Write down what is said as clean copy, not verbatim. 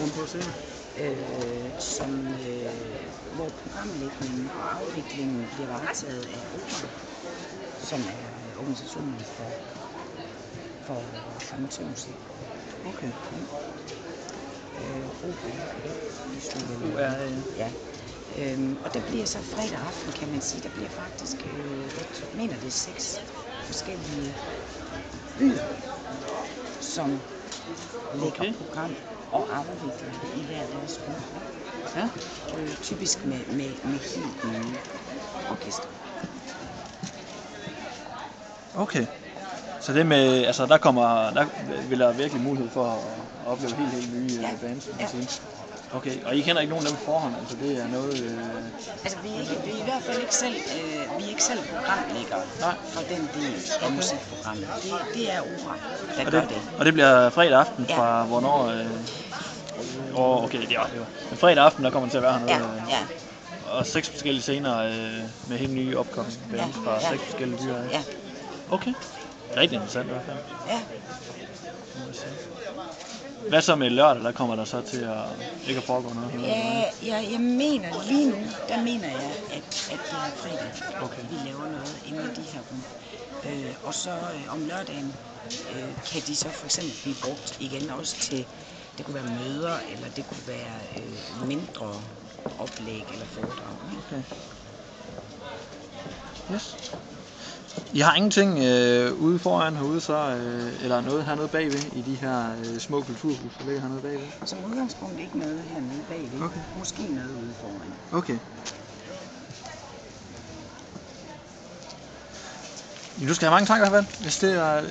på scenen? Hvor programlægningen og afviklingen bliver varetaget af OPA, som er organisationen for amatørmusik. Okay. OPA. Ja. Og det bliver så fredag aften, kan man sige. Der bliver faktisk, jeg mener det er 6 forskellige byer, som lægger program og afvikler i hver deres gruppe. Ja. Typisk med helt nye orkester. Okay. Så det med, altså der vil der virkelig mulighed for at opleve helt nye bands, kan man sige. Okay, og I kender ikke nogen af dem på forhånd, altså det er noget... Altså vi er i hvert fald ikke selv, vi er ikke selv programlæggere for den del af musikprogrammet. Det er opera, der gør det. Og det bliver fredag aften fra hvornår? Okay, det er men fredag aften, der kommer den til at være hernede. Ja. Og 6 forskellige scener med helt nye opkommende bands fra 6 forskellige byer. Ja. Okay. Rigtig interessant i hvert fald. Ja. Hvad så med lørdag, der kommer der så til at ikke at foregå noget? Jeg mener lige nu, der mener jeg, at det er fredag, vi laver noget inde i de her rum. Og så om lørdagen kan de så for eksempel blive brugt igen også til, det kunne være møder, eller det kunne være mindre oplæg eller foredrag. Okay. Yes. I har ingenting ude foran herude så, eller noget hernede bagved i de her små kulturhus, der ligger hernede bagved? Som udgangspunkt ikke noget hernede bagved. Okay. Måske noget ude foran. Okay. Du skal have mange tak i hvert fald, hvis det er...